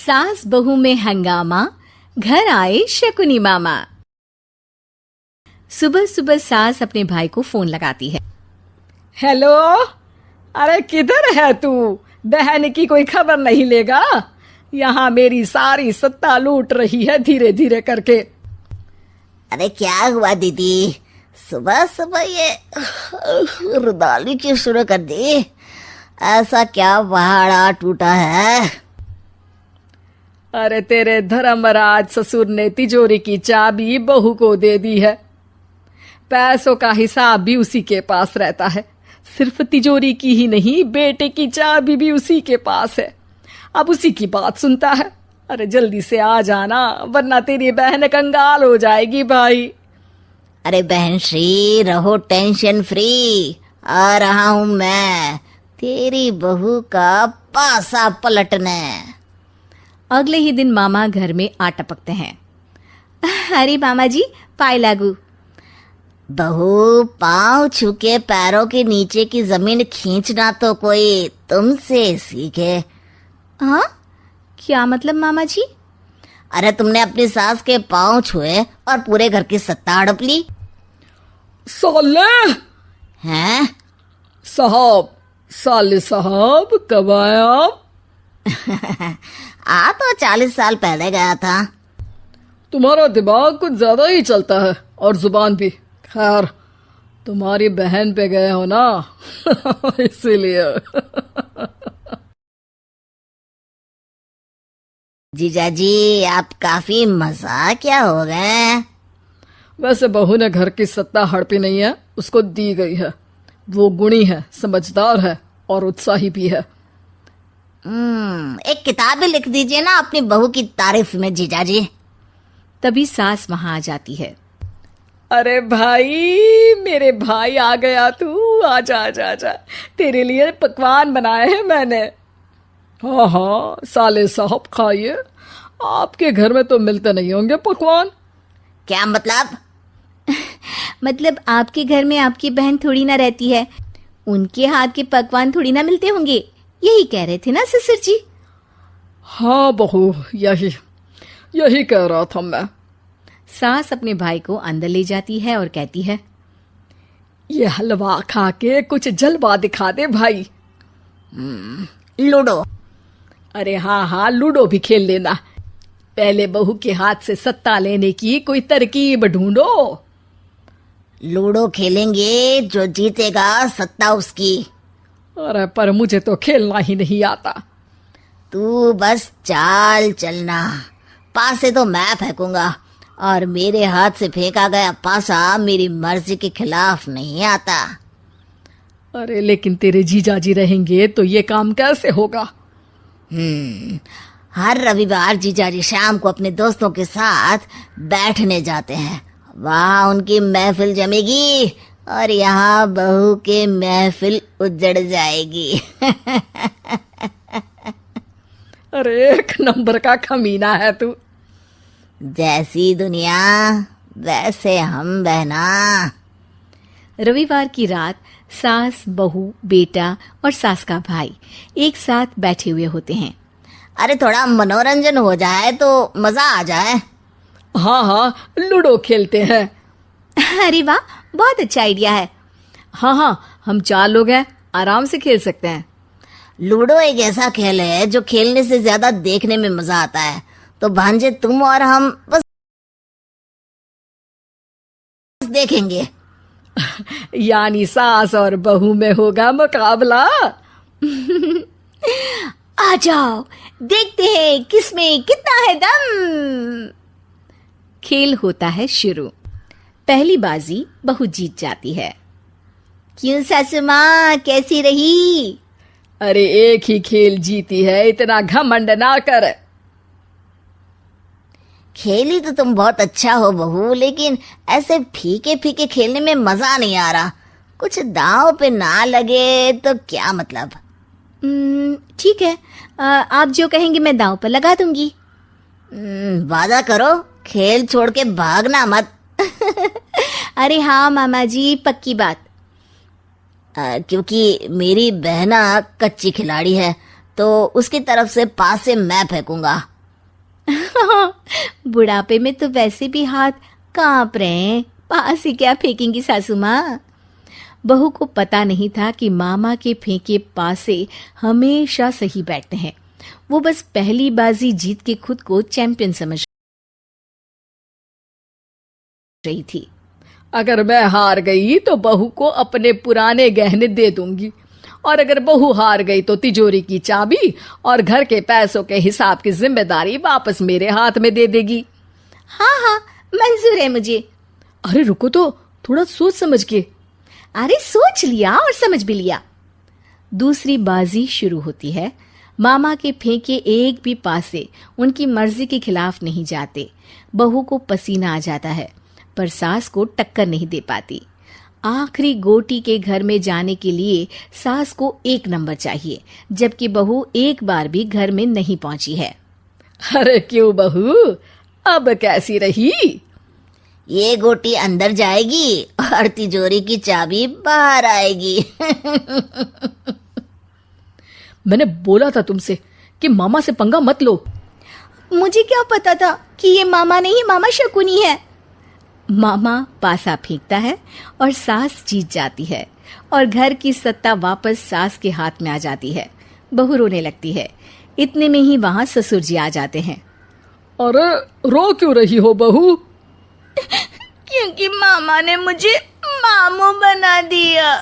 सास बहू में हंगामा, घर आए शकुनी मामा। सुबह सुबह सास अपने भाई को फोन लगाती है। हेलो, अरे किधर है तू? बहन की कोई खबर नहीं लेगा? यहाँ मेरी सारी सत्ता लूट रही है धीरे धीरे करके। अरे क्या हुआ दीदी, सुबह सुबह ये रुदाली क्यों शुरू कर दी? ऐसा क्या पहाड़ा टूटा है? अरे तेरे धर्मराज ससुर ने तिजोरी की चाबी बहू को दे दी है। पैसों का हिसाब भी उसी के पास रहता है। सिर्फ तिजोरी की ही नहीं, बेटे की चाबी भी उसी के पास है। अब उसी की बात सुनता है। अरे जल्दी से आ जाना, वरना तेरी बहन कंगाल हो जाएगी भाई। अरे बहन श्री, रहो टेंशन फ्री, आ रहा हूं मैं तेरी बहू का पासा पलटने। अगले ही दिन मामा घर में आ टपकते हैं। अरे मामा जी, पाए लागू। बहू, पाँव छू के पैरों के नीचे की जमीन खींचना तो कोई तुमसे सीखे। हाँ, क्या मतलब मामा जी? अरे तुमने अपनी सास के पाँव छुए और पूरे घर की सत्ता हड़प ली। साले हैं? साले साहब कब आए आप? आ तो 40 साल पहले गया था। तुम्हारा दिमाग कुछ ज्यादा ही चलता है और जुबान भी। खैर, तुम्हारी बहन पे गए हो ना इसीलिए। जीजाजी, आप काफी मजाकिया हो गए। वैसे बहू ने घर की सत्ता हड़पी नहीं है, उसको दी गई है। वो गुणी है, समझदार है और उत्साही भी है। एक किताब भी लिख दीजिए ना अपनी बहू की तारीफ में जीजाजी। तभी सास वहां आ जाती है। अरे भाई, मेरे भाई आ गया तू। आजा आजा आजा, तेरे लिए पकवान बनाए हैं मैंने। हाँ हाँ साले साहब, खाइए। आपके घर में तो मिलते नहीं होंगे पकवान। क्या मतलब? मतलब आपके घर में आपकी बहन थोड़ी ना रहती है, उनके हाथ के पकवान थोड़ी ना मिलते होंगे, यही कह रहे थे ना ससुर जी? हाँ बहू, यही कह रहा था मैं। सास अपने भाई को अंदर ले जाती है और कहती है, ये हलवा खा के कुछ जलवा दिखा दे भाई। लूडो? अरे हाँ हाँ, लूडो भी खेल लेना। पहले बहू के हाथ से सत्ता लेने की कोई तरकीब ढूंढो। लूडो खेलेंगे, जो जीतेगा सत्ता उसकी। अरे पर मुझे तो खेलना ही नहीं आता। तू बस चाल चलना, पासे तो मैं फेंकूंगा और मेरे हाथ से फेंका गया पासा मेरी मर्जी के खिलाफ नहीं आता। अरे लेकिन तेरे जीजाजी रहेंगे तो ये काम कैसे होगा? हर रविवार जीजाजी शाम को अपने दोस्तों के साथ बैठने जाते हैं। वहाँ उनकी महफिल जमेगी और यहाँ बहू के महफिल उजड़ जाएगी। अरे एक नंबर का कमीना है तू। जैसी दुनिया वैसे हम बहना। रविवार की रात सास, बहू, बेटा और सास का भाई एक साथ बैठे हुए होते हैं। अरे थोड़ा मनोरंजन हो जाए तो मजा आ जाए। हाँ हाँ, लूडो खेलते हैं। अरे वाह, बहुत अच्छा आइडिया है। हाँ हाँ, हम 4 लोग हैं, आराम से खेल सकते हैं। लूडो एक ऐसा खेल है जो खेलने से ज्यादा देखने में मजा आता है। तो भांजे, तुम और हम बस देखेंगे। यानी सास और बहू में होगा मुकाबला। आ जाओ, देखते हैं किसमें कितना है दम। खेल होता है शुरू। पहली बाजी बहू जीत जाती है। क्यों सासू माँ, कैसी रही? अरे एक ही खेल जीती है, इतना घमंड ना कर। खेली तो तुम बहुत अच्छा हो बहू, लेकिन ऐसे फीके फीके खेलने में मजा नहीं आ रहा। कुछ दांव पे ना लगे तो क्या मतलब। ठीक है, आप जो कहेंगे मैं दांव पर लगा दूंगी। वादा करो, खेल छोड़ के भागना मत। अरे हाँ मामा जी, पक्की बात। क्योंकि मेरी बहना कच्ची खिलाड़ी है, तो उसकी तरफ से पास से मैं फेंकूंगा बुढ़ापे में तो वैसे भी हाथ कांप रहे हैं, पास ही क्या फेंकेंगी सासू माँ। बहू को पता नहीं था कि मामा के फेंके पासे हमेशा सही बैठते हैं। वो बस पहली बाजी जीत के खुद को चैंपियन समझ रही थी। अगर मैं हार गई तो बहू को अपने पुराने गहने दे दूंगी, और अगर बहू हार गई तो तिजोरी की चाबी और घर के पैसों के हिसाब की जिम्मेदारी वापस मेरे हाथ में दे देगी। हाँ हाँ, मंजूर है मुझे। अरे रुको तो, थोड़ा सोच समझ के। अरे सोच लिया और समझ भी लिया। दूसरी बाजी शुरू होती है। मामा के फेंके एक भी पासे उनकी मर्जी के खिलाफ नहीं जाते। बहू को पसीना आ जाता है, पर सास को टक्कर नहीं दे पाती। आखिरी गोटी के घर में जाने के लिए सास को 1 नंबर चाहिए, जबकि बहू एक बार भी घर में नहीं पहुंची है। अरे क्यों बहू, अब कैसी रही? ये गोटी अंदर जाएगी और तिजोरी की चाबी बाहर आएगी। मैंने बोला था तुमसे कि मामा से पंगा मत लो। मुझे क्या पता था कि ये मामा नहीं, मामा शकुनी है। मामा पासा फेंकता है और सास जीत जाती है, और घर की सत्ता वापस सास के हाथ में आ जाती है। बहू रोने लगती है। इतने में ही वहां ससुर जी आ जाते हैं। अरे रो क्यों रही हो बहू? क्योंकि मामा ने मुझे मामू बना दिया।